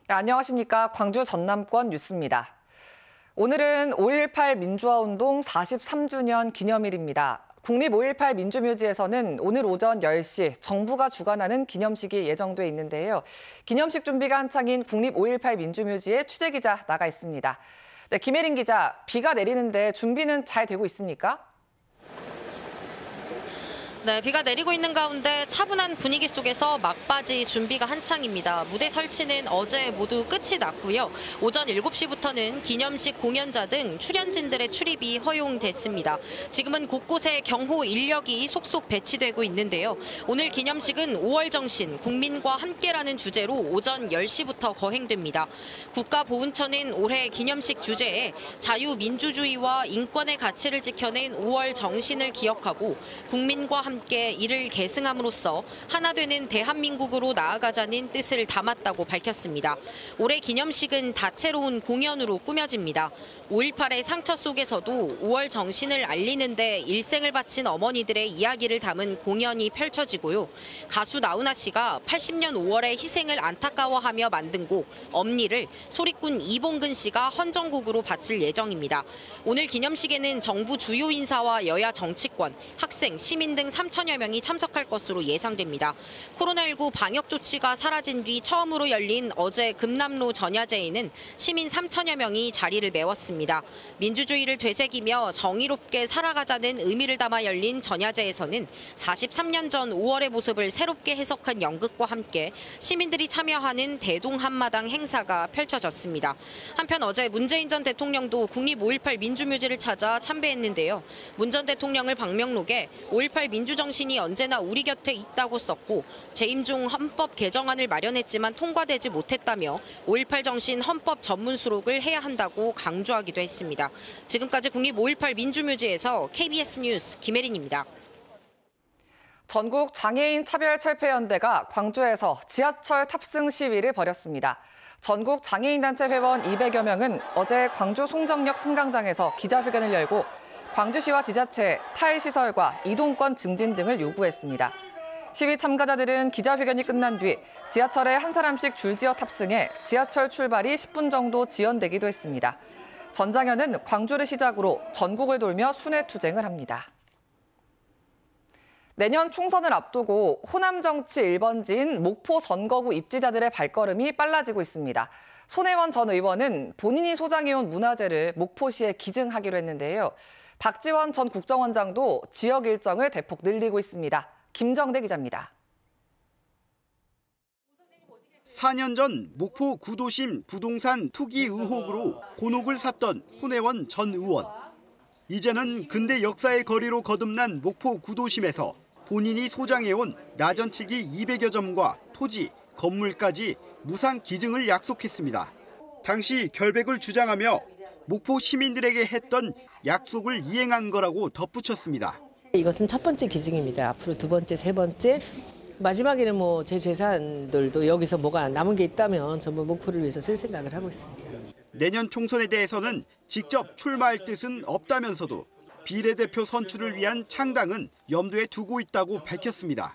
네, 안녕하십니까. 광주 전남권 뉴스입니다. 오늘은 5.18 민주화운동 43주년 기념일입니다. 국립 5.18 민주묘지에서는 오늘 오전 10시 정부가 주관하는 기념식이 예정돼 있는데요. 기념식 준비가 한창인 국립 5.18 민주묘지에 취재기자 나가 있습니다. 네, 김혜린 기자, 비가 내리는데 준비는 잘 되고 있습니까? 네, 비가 내리고 있는 가운데 차분한 분위기 속에서 막바지 준비가 한창입니다. 무대 설치는 어제 모두 끝이 났고요. 오전 7시부터는 기념식 공연자 등 출연진들의 출입이 허용됐습니다. 지금은 곳곳에 경호 인력이 속속 배치되고 있는데요. 오늘 기념식은 5월 정신, 국민과 함께라는 주제로 오전 10시부터 거행됩니다. 국가보훈처는 올해 기념식 주제에 자유민주주의와 인권의 가치를 지켜낸 5월 정신을 기억하고 국민과 함께 이를 계승함으로써 하나 되는 대한민국으로 나아가자는 뜻을 담았다고 밝혔습니다. 올해 기념식은 다채로운 공연으로 꾸며집니다. 5.18의 상처 속에서도 5월 정신을 알리는 데 일생을 바친 어머니들의 이야기를 담은 공연이 펼쳐지고요. 가수 나훈아 씨가 80년 5월의 희생을 안타까워하며 만든 곡 엄니를 소리꾼 이봉근 씨가 헌정곡으로 바칠 예정입니다. 오늘 기념식에는 정부 주요 인사와 여야 정치권, 학생, 시민 등 3천여 명이 참석할 것으로 예상됩니다. 코로나19 방역 조치가 사라진 뒤 처음으로 열린 어제 금남로 전야제에는 시민 3천여 명이 자리를 메웠습니다. 민주주의를 되새기며 정의롭게 살아가자는 의미를 담아 열린 전야제에서는 43년 전 5월의 모습을 새롭게 해석한 연극과 함께 시민들이 참여하는 대동한마당 행사가 펼쳐졌습니다. 한편 어제 문재인 전 대통령도 국립 5.18 민주묘지를 찾아 참배했는데요. 문 전 대통령을 방명록에 5.18 민주정신이 언제나 우리 곁에 있다고 썼고 재임 중 헌법 개정안을 마련했지만 통과되지 못했다며 5.18 정신 헌법 전문 수록을 해야 한다고 강조하기도 했습니다. 지금까지 국립 5.18 민주묘지에서 KBS 뉴스 김혜린입니다. 전국 장애인 차별철폐연대가 광주에서 지하철 탑승 시위를 벌였습니다. 전국 장애인단체 회원 200여 명은 어제 광주 송정역 승강장에서 기자회견을 열고 광주시와 지자체, 타일시설과 이동권 증진 등을 요구했습니다. 시위 참가자들은 기자회견이 끝난 뒤 지하철에 한 사람씩 줄지어 탑승해 지하철 출발이 10분 정도 지연되기도 했습니다. 전장현은 광주를 시작으로 전국을 돌며 순회투쟁을 합니다. 내년 총선을 앞두고 호남 정치 1번지인 목포 선거구 입지자들의 발걸음이 빨라지고 있습니다. 손혜원 전 의원은 본인이 소장해온 문화재를 목포시에 기증하기로 했는데요. 박지원 전 국정원장도 지역 일정을 대폭 늘리고 있습니다. 김정대 기자입니다. 4년 전 목포 구도심 부동산 투기 의혹으로 곤혹을 샀던 손혜원 전 의원. 이제는 근대 역사의 거리로 거듭난 목포 구도심에서 본인이 소장해온 나전치기 200여 점과 토지, 건물까지 무상 기증을 약속했습니다. 당시 결백을 주장하며 목포 시민들에게 했던 약속을 이행한 거라고 덧붙였습니다. 이것은 첫 번째 기증입니다. 앞으로 두 번째, 세 번째, 마지막에는 뭐 제 재산들도 여기서 뭐가 남은 게 있다면 전부 목포를 위해서 쓸 생각을 하고 있습니다. 내년 총선에 대해서는 직접 출마할 뜻은 없다면서도 비례대표 선출을 위한 창당은 염두에 두고 있다고 밝혔습니다.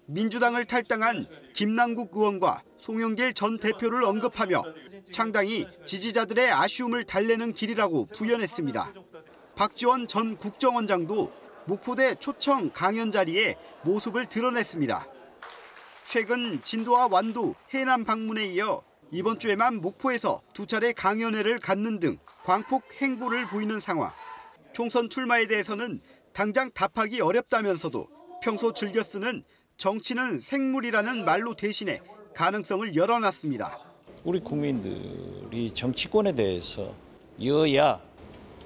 민주당을 탈당한 김남국 의원과 송영길 전 대표를 언급하며 창당이 지지자들의 아쉬움을 달래는 길이라고 부연했습니다. 박지원 전 국정원장도 목포대 초청 강연 자리에 모습을 드러냈습니다. 최근 진도와 완도, 해남 방문에 이어 이번 주에만 목포에서 2차례 강연회를 갖는 등 광폭 행보를 보이는 상황. 총선 출마에 대해서는 당장 답하기 어렵다면서도 평소 즐겨 쓰는 정치는 생물이라는 말로 대신해 가능성을 열어놨습니다. 우리 국민들이 정치권에 대해서 여야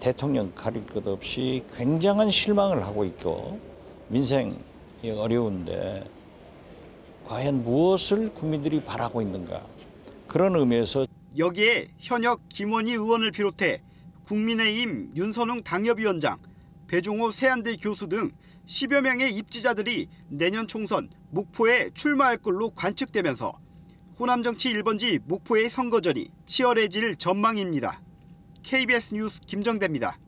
대통령 가릴 것 없이 굉장한 실망을 하고 있고 민생이 어려운데 과연 무엇을 국민들이 바라고 있는가 그런 의미에서 여기에 현역 김원희 의원을 비롯해 국민의힘 윤선웅 당협위원장, 배종호 세안대 교수 등 10여 명의 입지자들이 내년 총선 목포에 출마할 걸로 관측되면서 호남 정치 1번지 목포의 선거전이 치열해질 전망입니다. KBS 뉴스 김정대입니다.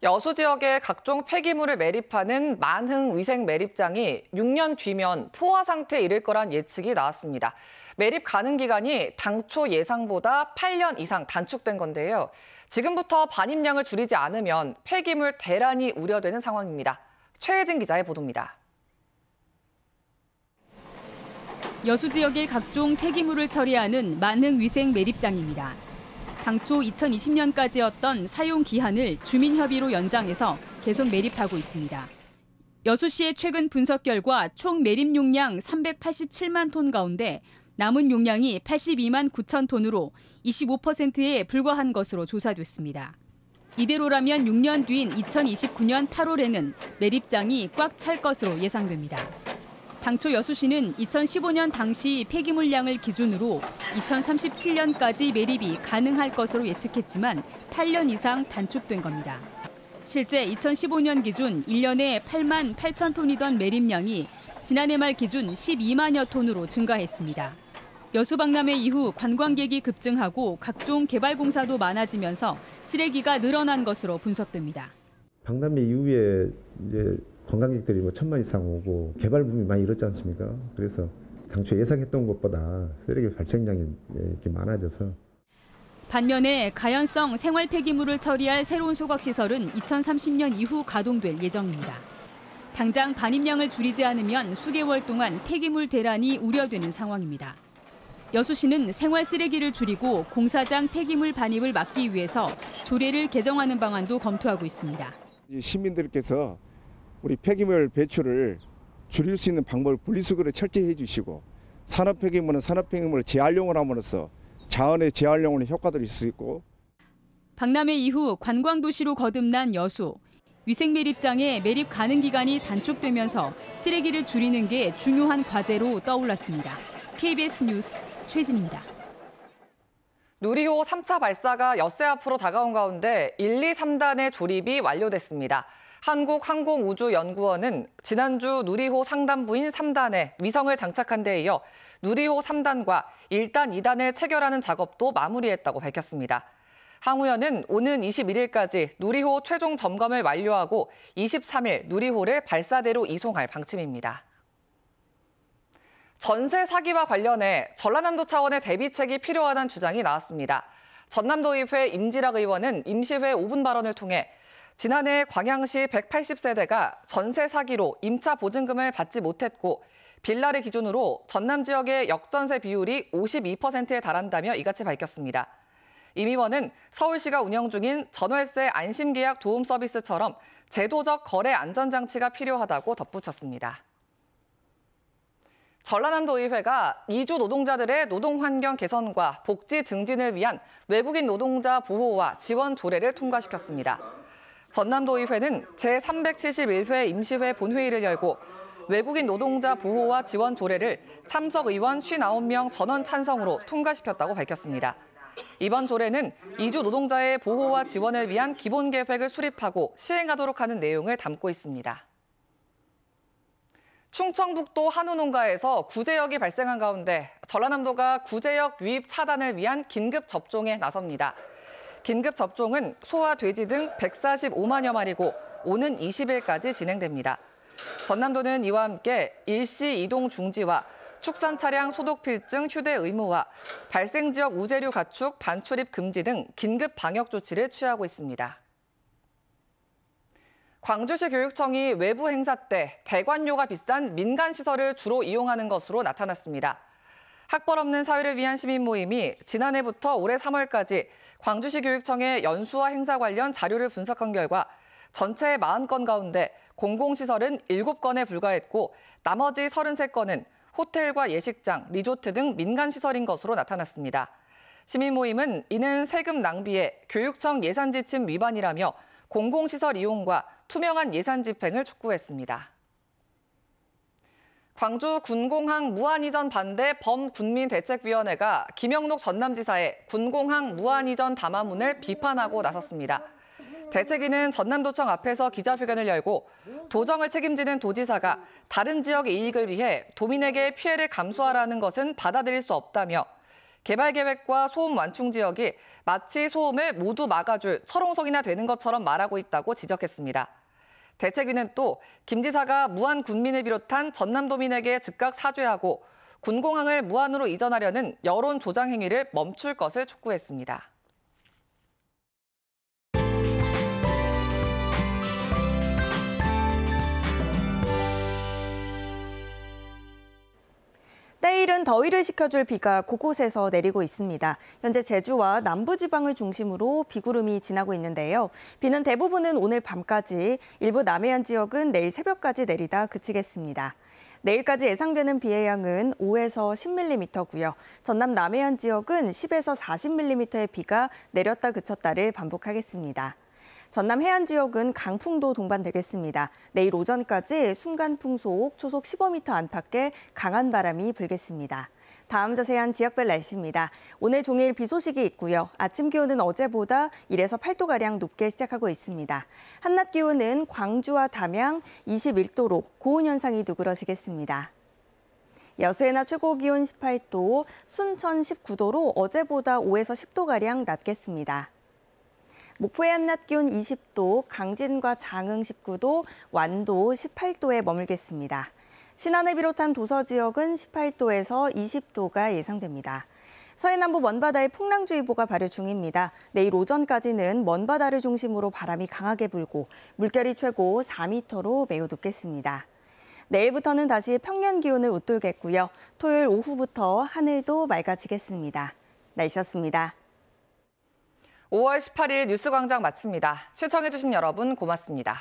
여수 지역에 각종 폐기물을 매립하는 만흥 위생 매립장이 6년 뒤면 포화 상태에 이를 거란 예측이 나왔습니다. 매립 가능 기간이 당초 예상보다 8년 이상 단축된 건데요. 지금부터 반입량을 줄이지 않으면 폐기물 대란이 우려되는 상황입니다. 최혜진 기자의 보도입니다. 여수 지역의 각종 폐기물을 처리하는 만흥 위생 매립장입니다. 당초 2020년까지였던 사용 기한을 주민협의로 연장해서 계속 매립하고 있습니다. 여수시의 최근 분석 결과 총 매립 용량 387만 톤 가운데 남은 용량이 82만 9천 톤으로 25%에 불과한 것으로 조사됐습니다. 이대로라면 6년 뒤인 2029년 8월에는 매립장이 꽉 찰 것으로 예상됩니다. 당초 여수시는 2015년 당시 폐기물량을 기준으로 2037년까지 매립이 가능할 것으로 예측했지만 8년 이상 단축된 겁니다. 실제 2015년 기준 1년에 8만 8천 톤이던 매립량이 지난해 말 기준 12만여 톤으로 증가했습니다. 여수 박람회 이후 관광객이 급증하고 각종 개발 공사도 많아지면서 쓰레기가 늘어난 것으로 분석됩니다. 박람회 이후에 이제 관광객들이 1,000만 이상 오고 개발 붐이 많이 일었지 않습니까? 그래서 당초 예상했던 것보다 쓰레기 발생량이 이렇게 많아져서. 반면에 가연성 생활 폐기물을 처리할 새로운 소각시설은 2030년 이후 가동될 예정입니다. 당장 반입량을 줄이지 않으면 수개월 동안 폐기물 대란이 우려되는 상황입니다. 여수시는 생활 쓰레기를 줄이고 공사장 폐기물 반입을 막기 위해서 조례를 개정하는 방안도 검토하고 있습니다. 시민들께서 우리 폐기물 배출을 줄일 수 있는 방법을 분리수거를 철저히 해주시고 산업 폐기물은 산업 폐기물을 재활용을 함으로써 자원의 재활용으로 효과도 있을 수 있고. 박람회 이후 관광도시로 거듭난 여수. 위생 매립장의 매립 가능 기간이 단축되면서 쓰레기를 줄이는 게 중요한 과제로 떠올랐습니다. KBS 뉴스 최진입니다. 누리호 3차 발사가 엿새 앞으로 다가온 가운데 1, 2, 3단의 조립이 완료됐습니다. 한국항공우주연구원은 지난주 누리호 상단부인 3단에 위성을 장착한 데 이어 누리호 3단과 1단, 2단을 체결하는 작업도 마무리했다고 밝혔습니다. 항우연은 오는 21일까지 누리호 최종 점검을 완료하고 23일 누리호를 발사대로 이송할 방침입니다. 전세 사기와 관련해 전라남도 차원의 대비책이 필요하다는 주장이 나왔습니다. 전남도의회 임지락 의원은 임시회 5분 발언을 통해 지난해 광양시 180세대가 전세 사기로 임차 보증금을 받지 못했고 빌라를 기준으로 전남 지역의 역전세 비율이 52%에 달한다며 이같이 밝혔습니다. 임 의원은 서울시가 운영 중인 전월세 안심계약 도움 서비스처럼 제도적 거래 안전장치가 필요하다고 덧붙였습니다. 전라남도의회가 이주 노동자들의 노동환경 개선과 복지 증진을 위한 외국인 노동자 보호와 지원 조례를 통과시켰습니다. 전남도의회는 제371회 임시회 본회의를 열고 외국인 노동자 보호와 지원 조례를 참석 의원 59명 전원 찬성으로 통과시켰다고 밝혔습니다. 이번 조례는 이주 노동자의 보호와 지원을 위한 기본 계획을 수립하고 시행하도록 하는 내용을 담고 있습니다. 충청북도 한우농가에서 구제역이 발생한 가운데 전라남도가 구제역 유입 차단을 위한 긴급 접종에 나섭니다. 긴급 접종은 소와 돼지 등 145만여 마리고 오는 20일까지 진행됩니다. 전남도는 이와 함께 일시 이동 중지와 축산 차량 소독 필증 휴대 의무화, 발생 지역 우재류 가축 반출입 금지 등 긴급 방역 조치를 취하고 있습니다. 광주시 교육청이 외부 행사 때 대관료가 비싼 민간 시설을 주로 이용하는 것으로 나타났습니다. 학벌 없는 사회를 위한 시민 모임이 지난해부터 올해 3월까지 광주시 교육청의 연수와 행사 관련 자료를 분석한 결과 전체 40건 가운데 공공시설은 7건에 불과했고 나머지 33건은 호텔과 예식장, 리조트 등 민간시설인 것으로 나타났습니다. 시민 모임은 이는 세금 낭비에 교육청 예산 지침 위반이라며 공공시설 이용과 투명한 예산 집행을 촉구했습니다. 광주 군공항 무한이전 반대 범군민대책위원회가 김영록 전남지사의 군공항 무한이전 담화문을 비판하고 나섰습니다. 대책위는 전남도청 앞에서 기자회견을 열고 도정을 책임지는 도지사가 다른 지역의 이익을 위해 도민에게 피해를 감수하라는 것은 받아들일 수 없다며 개발 계획과 소음 완충 지역이 마치 소음을 모두 막아줄 철옹성이나 되는 것처럼 말하고 있다고 지적했습니다. 대책위는 또 김 지사가 무안 군민을 비롯한 전남도민에게 즉각 사죄하고 군공항을 무안으로 이전하려는 여론 조장 행위를 멈출 것을 촉구했습니다. 때이른 더위를 식혀줄 비가 곳곳에서 내리고 있습니다. 현재 제주와 남부지방을 중심으로 비구름이 지나고 있는데요. 비는 대부분은 오늘 밤까지, 일부 남해안 지역은 내일 새벽까지 내리다 그치겠습니다. 내일까지 예상되는 비의 양은 5에서 10mm고요. 전남 남해안 지역은 10에서 40mm의 비가 내렸다 그쳤다를 반복하겠습니다. 전남 해안 지역은 강풍도 동반되겠습니다. 내일 오전까지 순간 풍속 초속 15m 안팎의 강한 바람이 불겠습니다. 다음 자세한 지역별 날씨입니다. 오늘 종일 비 소식이 있고요. 아침 기온은 어제보다 1에서 8도가량 높게 시작하고 있습니다. 한낮 기온은 광주와 담양 21도로 고온 현상이 누그러지겠습니다. 여수의 낮 최고 기온 18도, 순천 19도로 어제보다 5에서 10도가량 낮겠습니다. 목포의 한낮 기온 20도, 강진과 장흥 19도, 완도 18도에 머물겠습니다. 신안을 비롯한 도서 지역은 18도에서 20도가 예상됩니다. 서해남부 먼바다에 풍랑주의보가 발효 중입니다. 내일 오전까지는 먼바다를 중심으로 바람이 강하게 불고 물결이 최고 4m로 매우 높겠습니다. 내일부터는 다시 평년 기온을 웃돌겠고요. 토요일 오후부터 하늘도 맑아지겠습니다. 날씨였습니다. 5월 18일 뉴스광장 마칩니다. 시청해주신 여러분 고맙습니다.